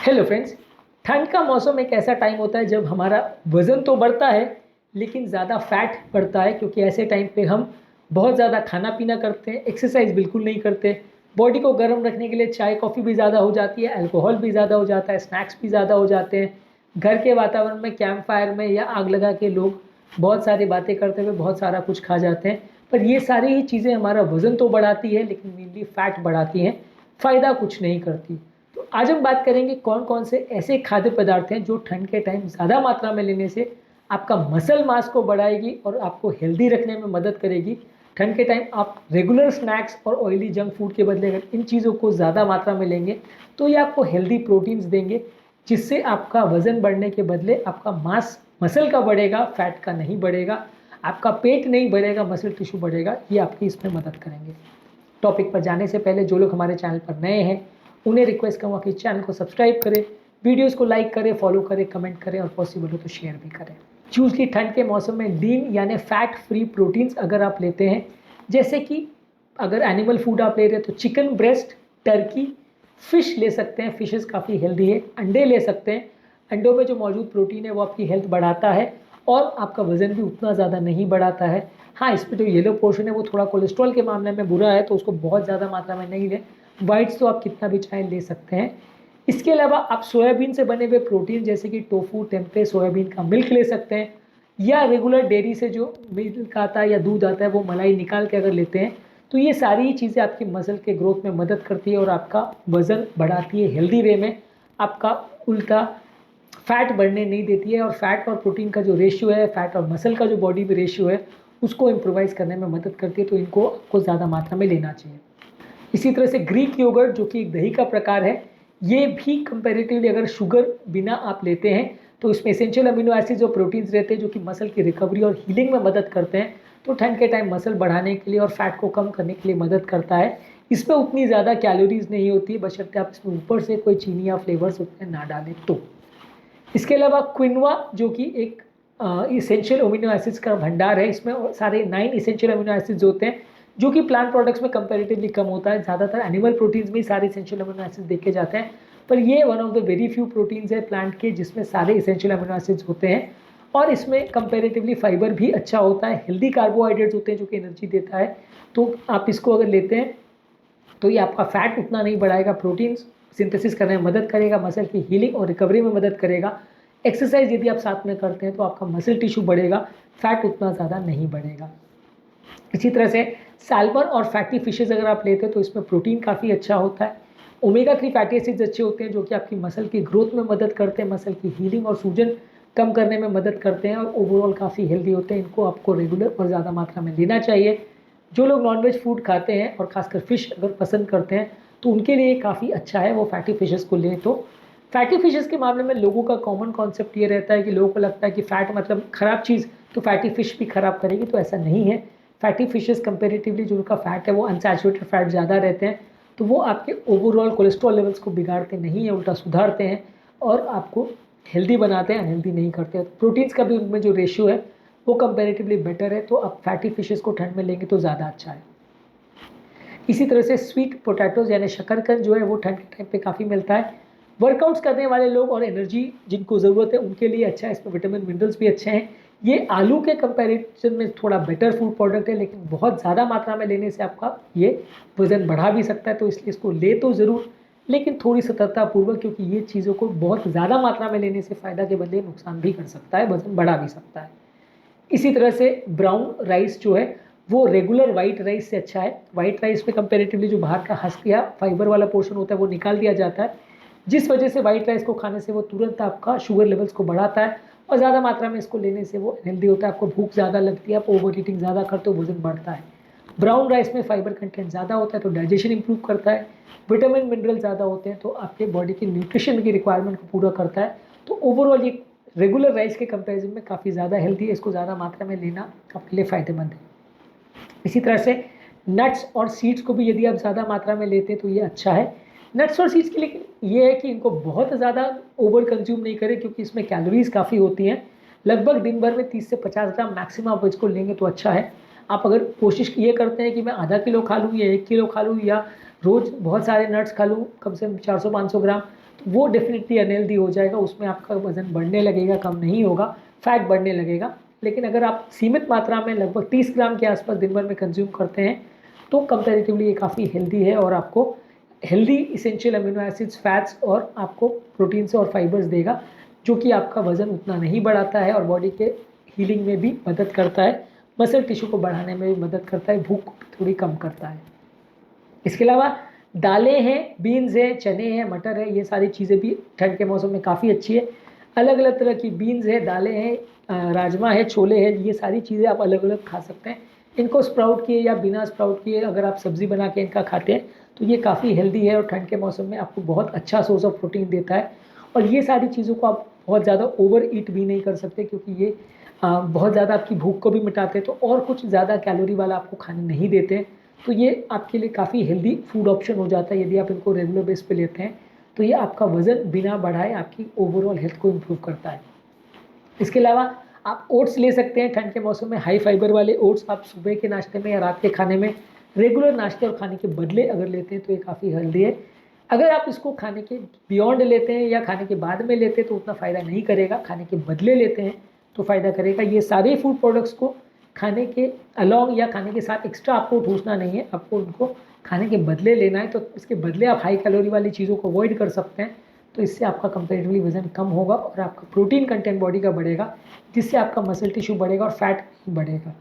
Hello friends. ठंड का मौसम एक ऐसा टाइम होता है जब हमारा वज़न तो बढ़ता है लेकिन ज़्यादा फैट बढ़ता है, क्योंकि ऐसे टाइम पे हम बहुत ज़्यादा खाना पीना करते हैं, एक्सरसाइज बिल्कुल नहीं करते। बॉडी को गर्म रखने के लिए चाय कॉफ़ी भी ज़्यादा हो जाती है, अल्कोहल भी ज़्यादा हो जाता है, स्नैक्स भी ज़्यादा हो जाते हैं। घर के वातावरण में कैंप फायर में या आग लगा के लोग बहुत सारी बातें करते हुए बहुत सारा कुछ खा जाते हैं। पर ये सारी ही चीज़ें हमारा वज़न तो बढ़ाती है लेकिन मेनली फैट बढ़ाती हैं, फ़ायदा कुछ नहीं करती। तो आज हम बात करेंगे कौन कौन से ऐसे खाद्य पदार्थ हैं जो ठंड के टाइम ज़्यादा मात्रा में लेने से आपका मसल मास को बढ़ाएगी और आपको हेल्दी रखने में मदद करेगी। ठंड के टाइम आप रेगुलर स्नैक्स और ऑयली जंक फूड के बदले अगर इन चीज़ों को ज़्यादा मात्रा में लेंगे तो ये आपको हेल्दी प्रोटीन्स देंगे, जिससे आपका वज़न बढ़ने के बदले आपका मास मसल का बढ़ेगा, फैट का नहीं बढ़ेगा। आपका पेट नहीं बढ़ेगा, मसल टिश्यू बढ़ेगा। ये आपकी इसमें मदद करेंगे। टॉपिक पर जाने से पहले जो लोग हमारे चैनल पर नए हैं उन्हें रिक्वेस्ट करूँगा कि चैनल को सब्सक्राइब करें, वीडियोस को लाइक करें, फॉलो करें, कमेंट करें और पॉसिबल हो तो शेयर भी करें। चूज़ली ठंड के मौसम में लीन यानी फैट फ्री प्रोटीन्स अगर आप लेते हैं, जैसे कि अगर एनिमल फूड आप ले रहे हैं तो चिकन ब्रेस्ट, टर्की, फ़िश ले सकते हैं। फ़िशेस काफ़ी हेल्दी है। अंडे ले सकते हैं। अंडों में जो मौजूद प्रोटीन है वो आपकी हेल्थ बढ़ाता है और आपका वज़न भी उतना ज़्यादा नहीं बढ़ाता है। हाँ, इसमें जो येलो पोर्शन है वो थोड़ा कोलेस्ट्रॉल के मामले में बुरा है, तो उसको बहुत ज़्यादा मात्रा में नहीं लें। वाइट्स तो आप कितना भी चाहे ले सकते हैं। इसके अलावा आप सोयाबीन से बने हुए प्रोटीन जैसे कि टोफू, टेम्पे, सोयाबीन का मिल्क ले सकते हैं, या रेगुलर डेयरी से जो मिल्क आता है या दूध आता है वो मलाई निकाल के अगर लेते हैं तो ये सारी चीज़ें आपकी मसल के ग्रोथ में मदद करती है और आपका वज़न बढ़ाती है हेल्दी वे में। आपका उल्टा फैट बढ़ने नहीं देती है और फैट और प्रोटीन का जो रेशियो है, फैट और मसल का जो बॉडी में रेशियो है, उसको इम्प्रोवाइज़ करने में मदद करती है। तो इनको आपको ज़्यादा मात्रा में लेना चाहिए। इसी तरह से ग्रीक योगर्ट जो कि एक दही का प्रकार है, ये भी कंपैरेटिवली अगर शुगर बिना आप लेते हैं तो इसमें एसेंशियल अमीनो एसिड्स और प्रोटीन्स रहते हैं जो कि मसल की रिकवरी और हीलिंग में मदद करते हैं। तो ठंड के टाइम मसल बढ़ाने के लिए और फैट को कम करने के लिए मदद करता है। इसमें उतनी ज़्यादा कैलोरीज नहीं होती है, बशर्ते आप इसमें ऊपर से कोई चीनी या फ्लेवर्स उतने ना डालें तो। इसके अलावा क्विनोआ जो कि एक इसेंशियल अमीनो एसिड्स का भंडार है, इसमें सारे 9 इसेंशियल अमीनो एसिड्स होते हैं जो कि प्लांट प्रोडक्ट्स में कंपैरेटिवली कम होता है। ज़्यादातर एनिमल प्रोटीन्स में ही सारे इसेंशियल अमीनो एसिड्स देखे जाते हैं, पर ये one of the very few proteins है प्लांट के जिसमें सारे इसेंशियल अमीनो एसिड्स होते हैं। और इसमें कंपैरेटिवली फाइबर भी अच्छा होता है, हेल्दी कार्बोहाइड्रेट्स होते हैं जो कि एनर्जी देता है। तो आप इसको अगर लेते हैं तो ये आपका फैट उतना नहीं बढ़ाएगा, प्रोटीन्स सिंथेसिस करने में मदद करेगा, मसल की हीलिंग और रिकवरी में मदद करेगा। एक्सरसाइज यदि आप साथ में करते हैं तो आपका मसल टिश्यू बढ़ेगा, फैट उतना ज़्यादा नहीं बढ़ेगा। इसी तरह से सैल्मन और फैटी फिशेज़ अगर आप लेते हैं तो इसमें प्रोटीन काफ़ी अच्छा होता है। ओमेगा 3 फैटी एसिड्स अच्छे होते हैं जो कि आपकी मसल की ग्रोथ में मदद करते हैं, मसल की हीलिंग और सूजन कम करने में मदद करते हैं और ओवरऑल काफ़ी हेल्दी होते हैं। इनको आपको रेगुलर और ज़्यादा मात्रा में लेना चाहिए। जो लोग नॉनवेज फूड खाते हैं और खासकर फ़िश अगर पसंद करते हैं तो उनके लिए काफ़ी अच्छा है वो फैटी फिशेज़ को लें। तो फैटी फिशेज़ के मामले में लोगों का कॉमन कॉन्सेप्ट ये रहता है कि लोगों को लगता है कि फ़ैट मतलब ख़राब चीज़, तो फैटी फ़िश भी ख़राब करेगी, तो ऐसा नहीं है। फैटी फिशेज़ कंपैरेटिवली जो उनका फ़ैट है वो अनसैचुरेटेड फैट ज़्यादा रहते हैं, तो वो आपके ओवरऑल कोलेस्ट्रॉल लेवल्स को बिगाड़ते नहीं है, उल्टा सुधारते हैं और आपको हेल्दी बनाते हैं, अनहेल्दी नहीं करते। प्रोटीन्स का भी उनमें जो रेशियो है वो कंपैरेटिवली बेटर है, तो आप फैटी फिशेज़ को ठंड में लेंगे तो ज़्यादा अच्छा है। इसी तरह से स्वीट पोटैटोज़ यानी शकरकंद जो है वो ठंड के टाइम पे काफ़ी मिलता है। वर्कआउट्स करने वाले लोग और एनर्जी जिनको ज़रूरत है उनके लिए अच्छा है, इसमें विटामिन मिनरल्स भी अच्छे हैं। ये आलू के कंपैरिजन में थोड़ा बेटर फूड प्रोडक्ट है, लेकिन बहुत ज़्यादा मात्रा में लेने से आपका ये वज़न बढ़ा भी सकता है, तो इसलिए इसको ले तो ज़रूर, लेकिन थोड़ी सतर्कतापूर्वक, क्योंकि ये चीज़ों को बहुत ज़्यादा मात्रा में लेने से फ़ायदा के बदले नुकसान भी कर सकता है, वज़न बढ़ा भी सकता है। इसी तरह से ब्राउन राइस जो है वो रेगुलर वाइट राइस से अच्छा है। वाइट राइस में कंपैरेटिवली जो बाहर का हस्क या फाइबर वाला पोर्शन होता है वो निकाल दिया जाता है, जिस वजह से वाइट राइस को खाने से वो तुरंत आपका शुगर लेवल्स को बढ़ाता है और ज़्यादा मात्रा में इसको लेने से वो हेल्दी होता है। आपको भूख ज़्यादा लगती है, आप ओवर ईटिंग ज़्यादा करते हो, वजन बढ़ता है। ब्राउन राइस में फाइबर कंटेंट ज़्यादा होता है तो डाइजेशन इंप्रूव करता है, विटामिन मिनरल ज़्यादा होते हैं तो आपके बॉडी की न्यूट्रिशन की रिक्वायरमेंट को पूरा करता है। तो ओवरऑल ये रेगुलर राइस के कंपैरिजन में काफ़ी ज़्यादा हेल्दी है, इसको ज़्यादा मात्रा में लेना आपके लिए फ़ायदेमंद है। इसी तरह से नट्स और सीड्स को भी यदि आप ज़्यादा मात्रा में लेते हैं तो ये अच्छा है। नट्स और सीड्स के लिए ये है कि इनको बहुत ज़्यादा ओवर कंज्यूम नहीं करें, क्योंकि इसमें कैलोरीज काफ़ी होती हैं। लगभग दिन भर में 30 से 50 ग्राम मैक्सिमम आप इसको लेंगे तो अच्छा है। आप अगर कोशिश ये करते हैं कि मैं ½ किलो खा लूँ या 1 किलो खा लूँ या रोज़ बहुत सारे नट्स खा लूँ कम से कम 400-500 ग्राम, तो वो डेफिनेटली अनहेल्दी हो जाएगा, उसमें आपका वज़न बढ़ने लगेगा, कम नहीं होगा, फैट बढ़ने लगेगा। लेकिन अगर आप सीमित मात्रा में लगभग 30 ग्राम के आसपास दिन भर में कंज्यूम करते हैं तो कंपैरेटिवली ये काफ़ी हेल्दी है और आपको healthy essential amino acids, fats और आपको प्रोटीन्स और फाइबर्स देगा, जो कि आपका वज़न उतना नहीं बढ़ाता है और बॉडी के हीलिंग में भी मदद करता है, मसल टिश्यू को बढ़ाने में भी मदद करता है, भूख को थोड़ी कम करता है। इसके अलावा दालें हैं, बीन्स हैं, चने हैं, मटर है, ये सारी चीज़ें भी ठंड के मौसम में काफ़ी अच्छी है। अलग अलग तरह की बीन्स है, दालें हैं, राजमा है, छोले हैं, ये सारी चीज़ें आप अलग अलग खा सकते हैं। इनको स्प्राउट किए या बिना स्प्राउट किए अगर आप सब्ज़ी बना के इनका खाते हैं तो ये काफ़ी हेल्दी है और ठंड के मौसम में आपको बहुत अच्छा सोर्स ऑफ प्रोटीन देता है। और ये सारी चीज़ों को आप बहुत ज़्यादा ओवर ईट भी नहीं कर सकते, क्योंकि ये बहुत ज़्यादा आपकी भूख को भी मिटाते हैं, तो और कुछ ज़्यादा कैलोरी वाला आपको खाने नहीं देते हैं। तो ये आपके लिए काफ़ी हेल्दी फूड ऑप्शन हो जाता है यदि आप इनको रेगुलर बेस पे लेते हैं। तो ये आपका वज़न बिना बढ़ाए आपकी ओवरऑल हेल्थ को इम्प्रूव करता है। इसके अलावा आप ओट्स ले सकते हैं। ठंड के मौसम में हाई फाइबर वाले ओट्स आप सुबह के नाश्ते में या रात के खाने में रेगुलर नाश्ते और खाने के बदले अगर लेते हैं तो ये काफ़ी हेल्दी है। अगर आप इसको खाने के बियॉन्ड लेते हैं या खाने के बाद में लेते हैं तो उतना फ़ायदा नहीं करेगा, खाने के बदले लेते हैं तो फ़ायदा करेगा। ये सारे फूड प्रोडक्ट्स को खाने के अलॉन्ग या खाने के साथ एक्स्ट्रा आपको ठूसना नहीं है, आपको उनको खाने के बदले लेना है। तो इसके बदले आप हाई कैलोरी वाली चीज़ों को अवॉइड कर सकते हैं, तो इससे आपका कंपैरेटिवली वज़न कम होगा और आपका प्रोटीन कंटेंट बॉडी का बढ़ेगा, जिससे आपका मसल टिश्यू बढ़ेगा और फैट बढ़ेगा।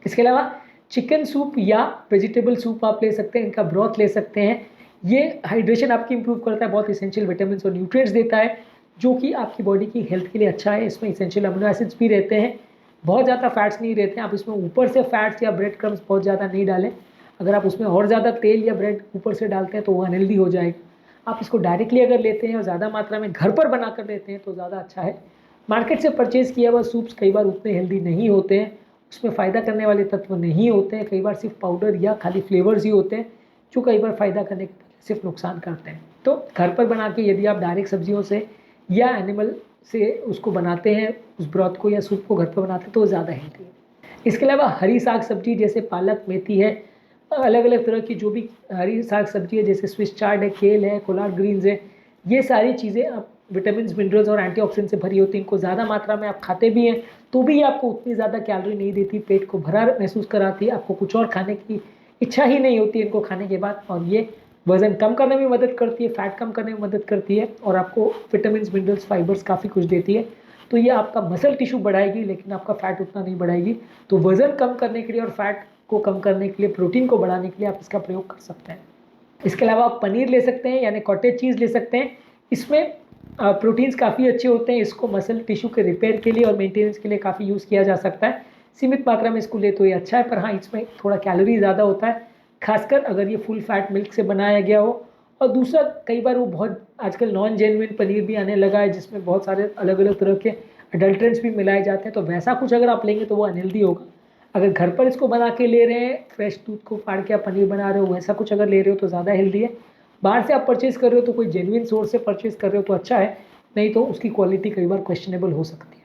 इसके अलावा चिकन सूप या वेजिटेबल सूप आप ले सकते हैं, इनका ब्रॉथ ले सकते हैं। ये हाइड्रेशन आपकी इंप्रूव करता है, बहुत इसेंशियल विटामिन और न्यूट्रिएंट्स देता है, जो कि आपकी बॉडी की हेल्थ के लिए अच्छा है। इसमें इसेंशियल अमीनो एसिड्स भी रहते हैं, बहुत ज़्यादा फैट्स नहीं रहते हैं। आप इसमें ऊपर से फैट्स या ब्रेड क्रम्स बहुत ज़्यादा नहीं डालें। अगर आप उसमें और ज़्यादा तेल या ब्रेड ऊपर से डालते हैं तो वो अनहेल्दी हो जाएगा। आप इसको डायरेक्टली अगर लेते हैं और ज़्यादा मात्रा में घर पर बना कर लेते हैं तो ज़्यादा अच्छा है। मार्केट से परचेज़ किया हुआ सूप्स कई बार उतने हेल्दी नहीं होते हैं, उसमें फ़ायदा करने वाले तत्व नहीं होते हैं, कई बार सिर्फ पाउडर या खाली फ्लेवर्स ही होते हैं, जो कई बार फ़ायदा करने के बदले सिर्फ नुकसान करते हैं। तो घर पर बना के यदि आप डायरेक्ट सब्जियों से या एनिमल से उसको बनाते हैं, उस ब्रॉथ को या सूप को घर पर बनाते हैं तो ज़्यादा हेल्दी है। इसके अलावा हरी साग सब्जी जैसे पालक, मेथी है, अलग अलग तरह की जो भी हरी साग सब्जी है जैसे स्विस चार्ड है, केल है, कोलार्ड ग्रीन्स है, ये सारी चीज़ें आप विटामिन, मिनरल्स और एंटीऑक्सीडेंट से भरी होती हैं। इनको ज़्यादा मात्रा में आप खाते भी हैं तो भी आपको उतनी ज़्यादा कैलोरी नहीं देती, पेट को भरा महसूस कराती है, आपको कुछ और खाने की इच्छा ही नहीं होती है इनको खाने के बाद। और ये वज़न कम करने में मदद करती है, फैट कम करने में मदद करती है और आपको विटामिन, मिनरल्स, फाइबर्स काफ़ी कुछ देती है। तो ये आपका मसल टिश्यू बढ़ाएगी लेकिन आपका फैट उतना नहीं बढ़ाएगी। तो वज़न कम करने के लिए और फैट को कम करने के लिए, प्रोटीन को बढ़ाने के लिए आप इसका प्रयोग कर सकते हैं। इसके अलावा आप पनीर ले सकते हैं, यानी कॉटेज चीज़ ले सकते हैं। इसमें प्रोटीन्स काफ़ी अच्छे होते हैं, इसको मसल टिश्यू के रिपेयर के लिए और मेंटेनेंस के लिए काफ़ी यूज़ किया जा सकता है। सीमित मात्रा में इसको ले तो ये अच्छा है, पर हाँ इसमें थोड़ा कैलोरी ज़्यादा होता है, खासकर अगर ये फुल फैट मिल्क से बनाया गया हो। और दूसरा, कई बार वो बहुत आजकल नॉन जेन्युइन पनीर भी आने लगा है जिसमें बहुत सारे अलग अलग तरह के अडल्ट्रेंट्स भी मिलाए जाते हैं, तो वैसा कुछ अगर आप लेंगे तो वो अनहेल्दी होगा। अगर घर पर इसको बना के ले रहे हैं, फ्रेश दूध को फाड़ के आप पनीर बना रहे हो, वैसा कुछ अगर ले रहे हो तो ज़्यादा हेल्दी है। बाहर से आप परचेज़ कर रहे हो तो कोई जेन्युइन सोर्स से परचेज़ कर रहे हो तो अच्छा है, नहीं तो उसकी क्वालिटी कई बार क्वेश्चनेबल हो सकती है।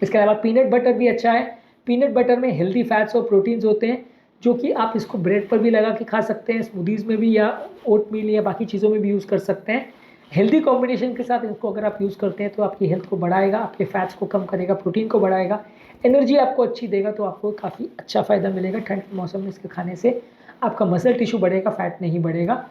इसके अलावा पीनट बटर भी अच्छा है। पीनट बटर में हेल्दी फैट्स और प्रोटीन्स होते हैं, जो कि आप इसको ब्रेड पर भी लगा के खा सकते हैं, स्मूदीज़ में भी या ओटमील या बाकी चीज़ों में भी यूज़ कर सकते हैं। हेल्दी कॉम्बिनेशन के साथ इसको अगर आप यूज़ करते हैं तो आपकी हेल्थ को बढ़ाएगा, आपके फैट्स को कम करेगा, प्रोटीन को बढ़ाएगा, एनर्जी आपको अच्छी देगा, तो आपको काफ़ी अच्छा फ़ायदा मिलेगा। ठंड के मौसम में इसके खाने से आपका मसल टिश्यू बढ़ेगा, फैट नहीं बढ़ेगा।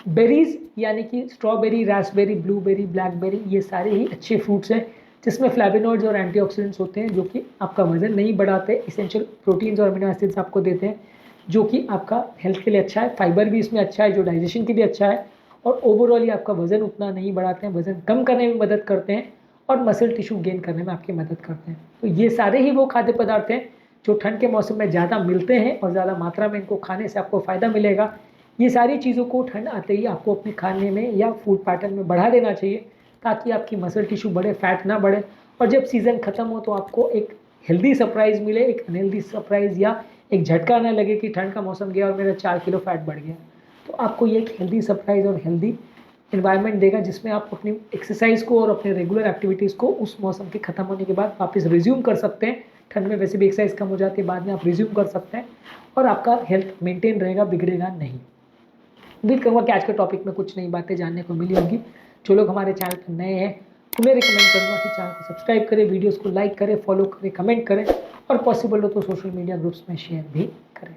बेरीज़ यानी कि स्ट्रॉबेरी, रास्पबेरी, ब्लूबेरी, ब्लैकबेरी, ये सारे ही अच्छे फ्रूट्स हैं जिसमें फ्लैविनॉइड्स और एंटीऑक्सीडेंट्स होते हैं, जो कि आपका वज़न नहीं बढ़ाते, इसेंशियल प्रोटीन्स और अमीनो एसिड्स आपको देते हैं, जो कि आपका हेल्थ के लिए अच्छा है। फाइबर भी इसमें अच्छा है जो डाइजेशन के लिए अच्छा है, और ओवरऑल ये आपका वज़न उतना नहीं बढ़ाते हैं, वज़न कम करने में मदद करते हैं और मसल टिश्यू गेन करने में आपकी मदद करते हैं। तो ये सारे ही वो खाद्य पदार्थ हैं जो ठंड के मौसम में ज़्यादा मिलते हैं और ज़्यादा मात्रा में इनको खाने से आपको फ़ायदा मिलेगा। ये सारी चीज़ों को ठंड आते ही आपको अपने खाने में या फूड पैटर्न में बढ़ा देना चाहिए, ताकि आपकी मसल टिश्यू बढ़े, फैट ना बढ़े, और जब सीज़न ख़त्म हो तो आपको एक हेल्दी सरप्राइज़ मिले, एक अनहेल्दी सरप्राइज़ या एक झटका ना लगे कि ठंड का मौसम गया और मेरा 4 किलो फैट बढ़ गया। तो आपको ये एक हेल्दी सरप्राइज़ और हेल्दी एनवायरनमेंट देगा, जिसमें आप अपनी एक्सरसाइज़ को और अपने रेगुलर एक्टिविटीज़ को उस मौसम के ख़त्म होने के बाद वापस रिज्यूम कर सकते हैं। ठंड में वैसे भी एक्सरसाइज कम हो जाती है, बाद में आप रिज्यूम कर सकते हैं और आपका हेल्थ मेंटेन रहेगा, बिगड़ेगा नहीं। उम्मीद करूँगा कि आज के टॉपिक में कुछ नई बातें जानने को मिली होंगी। जो लोग हमारे चैनल पर नए हैं उन्हें रिकमेंड करूँगा कि चैनल को सब्सक्राइब करें, वीडियोज़ को लाइक करें, फॉलो करें, कमेंट करें और पॉसिबल हो तो सोशल मीडिया ग्रुप्स में शेयर भी करें।